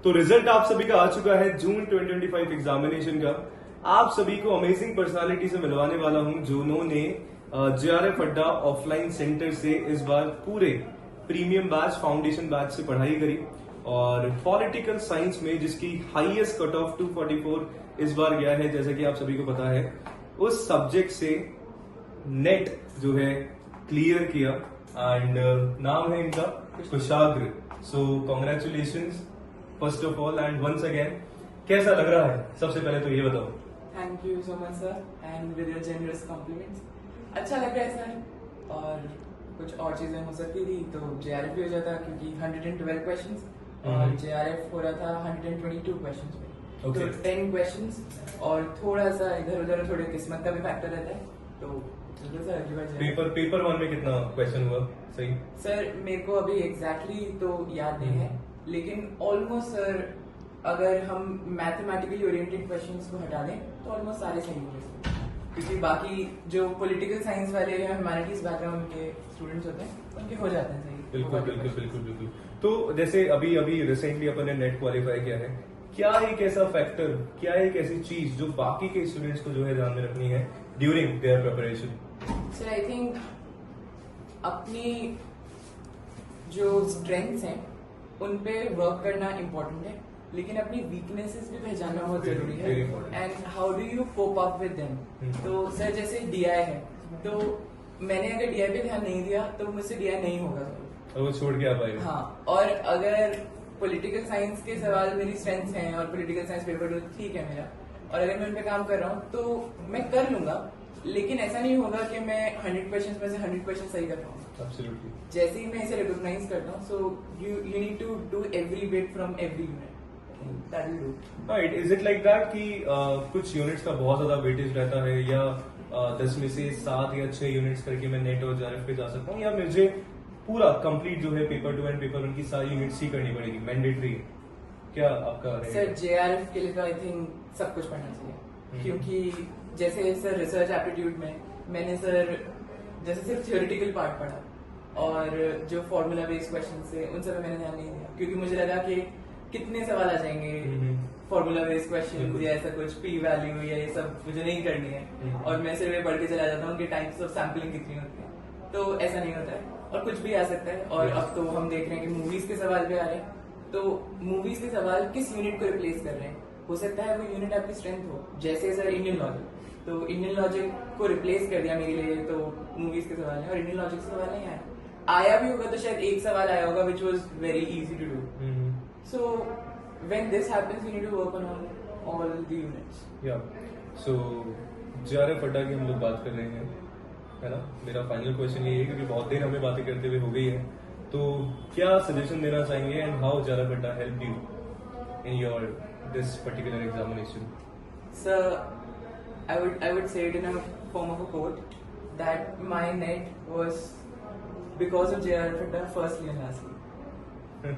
तो रिजल्ट आप सभी का आ चुका है जून 2025 एग्जामिनेशन का। आप सभी को अमेजिंग पर्सनालिटी से मिलवाने वाला हूं जिन्होंने जेआरएफ अड्डा ऑफलाइन सेंटर से इस बार पूरे प्रीमियम बैच फाउंडेशन बैच से पढ़ाई करी और पॉलिटिकल साइंस में जिसकी हाईएस्ट कट ऑफ 244 इस बार गया है, जैसा कि आप सभी को पता है, उस सब्जेक्ट से नेट जो है क्लियर किया एंड नाम है इनका Kushagra. So congratulations first of all and once again. कैसा लग रहा है सबसे पहले तो ये बताओ। Thank you so much sir and with your generous compliments. अच्छा लग रहा है सर, और कुछ और चीजें हो सकती थी तो जेआरएफ भी हो जाता क्योंकि 112 क्वेश्चंस और जेआरएफ हो रहा था 122 क्वेश्चंस में। तो 10 क्वेश्चंस और थोड़ा सा इधर उधर थोड़े किस्मत का भी फैक्टर रहता है। तो पेपर 1 में कितना क्वेश्चन हुआ सही? सर मेरे को अभी एग्जैक्टली तो याद नहीं है, लेकिन ऑलमोस्ट सर अगर हम मैथमेटिकली ओरिएंटेड क्वेश्चंस को हटा दें तो ऑलमोस्ट सारे सही होंगे, क्योंकि बाकी जो पॉलिटिकल साइंस वाले या ह्यूमैनिटीज बैकग्राउंड के स्टूडेंट्स होते हैं उनके हो जाते हैं सही। बिल्कुल बिल्कुल बिल्कुल बिल्कुल। तो जैसे अभी रिसेंटली अपन ने नेट क्वालिफाई किया है, क्या एक ऐसा फैक्टर, क्या एक ऐसी चीज जो बाकी के स्टूडेंट्स को जो है ध्यान में रखनी है during their preparation? Sir I think अपनी जो स्ट्रेंथ्स हैं उन पे वर्क करना इम्पोर्टेंट है, लेकिन अपनी वीकनेसेस भी पहचानना बहुत जरूरी है and how do you cope up with them. तो सर जैसे डीआई है, तो मैंने अगर डीआई पे ध्यान नहीं दिया तो मुझसे डीआई नहीं होगा सर, वो छोड़ के आ पाएगा। हाँ, और अगर पॉलिटिकल साइंस के सवाल मेरी स्ट्रेंथ्स हैं और पॉलिटिकल साइंस पेपर ठीक है मेरा, और अगर मैं उन पे काम कर रहा हूँ तो मैं कर लूंगा, लेकिन ऐसा नहीं होगा कि मैं 100 क्वेश्चंस में से 100 क्वेश्चन सही कर पाऊँ। Absolutely. जैसे ही मैं इसे रिकॉग्नाइज करता हूँ, so you need to do every bit from every unit. That will do. Right, is it like that कि कुछ यूनिट्स का बहुत ज्यादा वेटेज रहता है, या 10 में से 7 या 6 यूनिट्स करके मैं नेट और जेआरएफ पे जा सकता हूँ, या मुझे पूरा कंप्लीट जो है पेपर 2 एंड पेपर 1 की सारी यूनिट्स ही करनी पड़ेगी, मैंडेटरी है? क्या आपका सर जेआरएफ के लिए तो आई थिंक सब कुछ पढ़ना चाहिए, क्योंकि जैसे सर रिसर्च एप्टीट्यूड में मैंने सर जैसे सिर्फ थियोरेटिकल पार्ट पढ़ा और जो फॉर्मूला बेस्ड क्वेश्चन थे उन सब पे मैंने ध्यान नहीं दिया, क्योंकि मुझे लगा कि कितने सवाल आ जाएंगे फॉर्मूला बेस्ड क्वेश्चन या ऐसा कुछ पी वैल्यू या ये सब मुझे नहीं करनी है, और मैं सिर्फ ये पढ़ के चला जाता हूँ कि टाइप्स ऑफ सैम्पलिंग कितनी होती है। तो ऐसा नहीं होता है और कुछ भी आ सकता है। और अब तो हम देख रहे हैं कि मूवीज के सवाल भी आ रहे हैं, तो मूवीज के सवाल किस यूनिट को रिप्लेस कर रहे हैं? हो सकता है वो यूनिट आपकी स्ट्रेंथ हो, जैसे सर इंडियन लॉजिक, तो इंडियन लॉजिक को रिप्लेस कर दिया मेरे लिए, तो मूवीज के सवाल है और इंडियन लॉजिक से सवाल नहीं आया भी होगा तो शायद एक सवाल आया होगा which was very easy to do. So when this happens we need to work on all the units. या सो जेआरएफ अड्डा की हम लोग बात कर रहे हैं, है ना? मेरा फाइनल क्वेश्चन ये है, क्योंकि बहुत देर हमें बातें करते हुए हो गई है, तो क्या सजेशन देना चाहेंगे एंड हाउ जेआरएफ अड्डा help you in your this particular examination? Sir I would say it in a form of a quote that my net was because of JRF Adda firstly and lastly.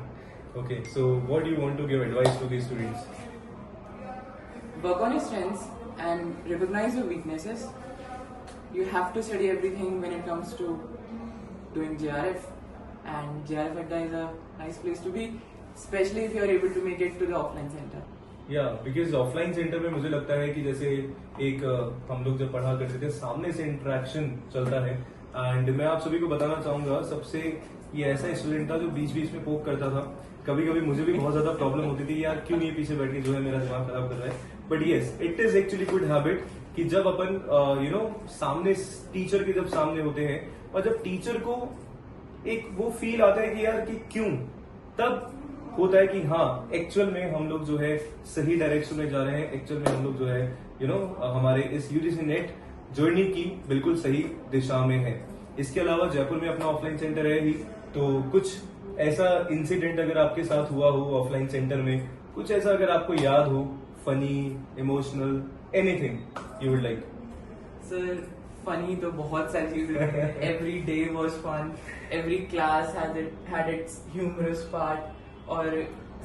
Okay, so what do you want to give advice to these students? Work on your strengths and recognize your weaknesses. You have to study everything when it comes to doing JRF, and JRF Adda is a nice place to be, especially if you are able to make it to the offline center. या because offline centre में मुझे लगता है कि जैसे एक हम लोग जब पढ़ा करते थे सामने से इंटरेक्शन चलता है, एंड मैं आप सभी को बताना चाहूंगा सबसे ये ऐसा स्टूडेंट था जो बीच बीच में पोक करता था। कभी कभी मुझे भी बहुत ज्यादा प्रॉब्लम होती थी, यार क्यों ये पीछे बैठ के जो है मेरा दिमाग खराब कर रहा है। But yes, it is actually good habit कि जब अपन सामने टीचर के जब सामने होते हैं और जब टीचर को एक वो फील आता है कि यार कि क्यों, तब होता है कि हाँ एक्चुअल में हम लोग जो है सही डायरेक्शन में जा रहे हैं, एक्चुअल में हम लोग जो है हमारे इस यूजीसी नेट जर्नी की बिल्कुल सही दिशा में है। इसके अलावा जयपुर में अपना ऑफलाइन सेंटर है ही, तो कुछ ऐसा इंसिडेंट अगर आपके साथ हुआ हो ऑफलाइन सेंटर में, कुछ ऐसा अगर आपको याद हो, funny, emotional, anything you would like? Sir funny तो बहुत सारी चीजें हैं। Every day was fun, every class had its humorous part, और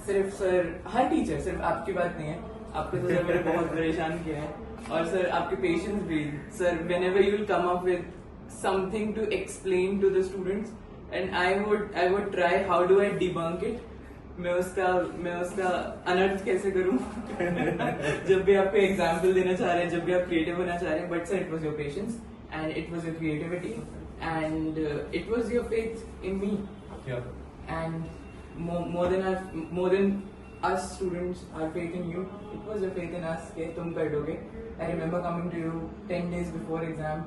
सिर्फ सर हर टीचर, सिर्फ आपकी बात नहीं है, आपको तो सर मैंने बहुत परेशान किया है, और सर आपके पेशेंस भी sir, whenever you will come up with something to explain to the students and I would try how do I debunk it, मैं उसका अनर्थ कैसे करूं जब भी आपको एग्जाम्पल देना चाह रहे हैं, जब भी आप क्रिएटिव होना चाह रहे हैं. But sir, it was your patience and it was your creativity and it was your faith in me. And more than us students, our faith in you, it was your faith in us कि तुम कर दोगे. I remember coming to you 10 days before exam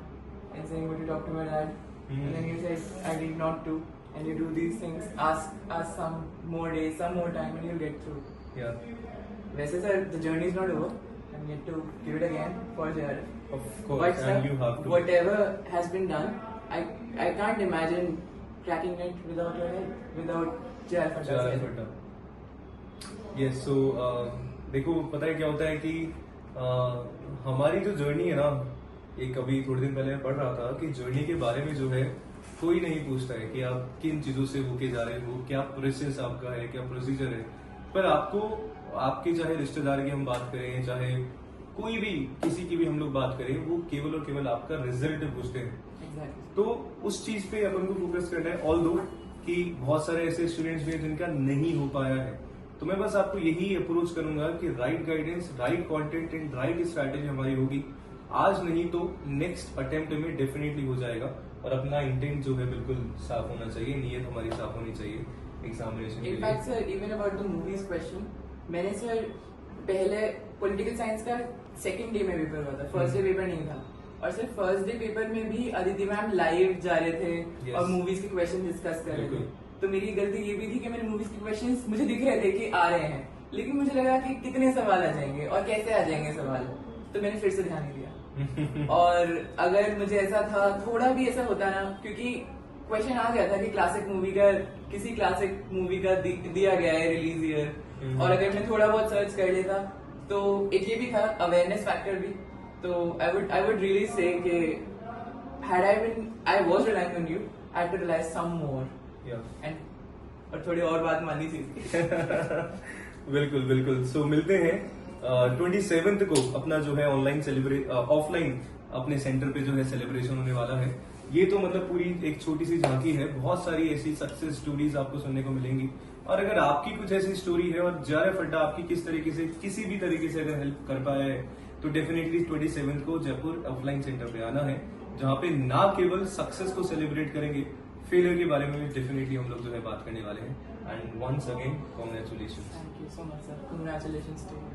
and saying, would you talk to my dad? And then you said, I did not to. And you do these things, ask us some more days, some more time, and you'll get through. Yeah. वैसे sir, the journey is not over. I'm yet to give it again for JRF. Of course, But sir, and you have to. whatever has been done, I can't imagine cracking it without your help, without JRF Adda's help. Yes. So देखो, पता है क्या होता है कि हमारी जो journey है ना, एक अभी थोड़े दिन पहले मैं पढ़ रहा था कि जर्नी के बारे में जो है कोई नहीं पूछता है कि आप किन चीजों से होके जा रहे हो, क्या प्रोसेस आपका है, क्या प्रोसीजर है. पर आपको आपके चाहे रिश्तेदार की हम बात करें, चाहे कोई भी किसी की भी हम लोग बात करें, वो केवल और केवल आपका रिजल्ट पूछते हैं. Exactly. तो उस चीज पे अपन को फोकस करना है. ऑल दो कि बहुत सारे ऐसे स्टूडेंट्स भी हैं जिनका नहीं हो पाया है, तो मैं बस आपको यही अप्रोच करूंगा कि right guidance, right content and right strategy हमारी होगी. आज नहीं तो नेक्स्ट अटेम्प्ट में डेफिनेटली हो जाएगा. और अपना इंटेंट जो है बिल्कुल साफ होना चाहिए, नीयत हमारी साफ होनी चाहिए एग्जामिनेशन के लिए. In fact sir, even about the movies question, मैंने सर पहले पॉलिटिकल साइंस का सेकंड डे में पेपर हुआ था, फर्स्ट डे पेपर नहीं था. और सर फर्स्ट डे पेपर में भी अदिति मैम लाइव जा रहे थे. Yes. और मूवीज के क्वेश्चन डिस्कस कर रहे थे. बिल्कुल. तो मेरी गलती ये भी थी कि मैंने मूवीज के क्वेश्चंस मुझे दिख रहे थे कि आ रहे हैं, लेकिन मुझे लगा कि कितने सवाल आ जाएंगे और कैसे आ जाएंगे सवाल, तो मैंने फिर से ध्यान नहीं दिया. और अगर मुझे ऐसा था, थोड़ा भी ऐसा होता ना, क्योंकि क्वेश्चन आ गया था कि क्लासिक मूवी का, किसी क्लासिक मूवी का दिया गया है रिलीज ईयर, और अगर मैं थोड़ा बहुत सर्च कर लेता तो एक ये भी था अवेयरनेस फैक्टर भी. तो आई वुड रियली से कि had I was relying on you, I had to rely some more. And और थोड़ी और बात माननी थी. बिल्कुल बिल्कुल. सो मिलते हैं 27th को. अपना जो है ऑनलाइन ऑफलाइन अपने सेंटर पे जो है सेलिब्रेशन होने वाला है. ये तो मतलब पूरी एक छोटी सी झांकी है. बहुत सारी ऐसी सक्सेस स्टोरीज आपको सुनने को मिलेंगी. और अगर आपकी कुछ ऐसी स्टोरी है और JRF अड्डा आपकी किस तरीके से, किसी भी तरीके से अगर हेल्प कर पाया है, तो डेफिनेटली 27th को जयपुर ऑफलाइन सेंटर पे आना है, जहाँ पे ना केवल सक्सेस को सेलिब्रेट करेंगे, फेलियर के बारे में भी डेफिनेटली हम लोग जो है बात करने वाले हैं. And once again congratulation. Thank you so much, sir. Congratulations to you.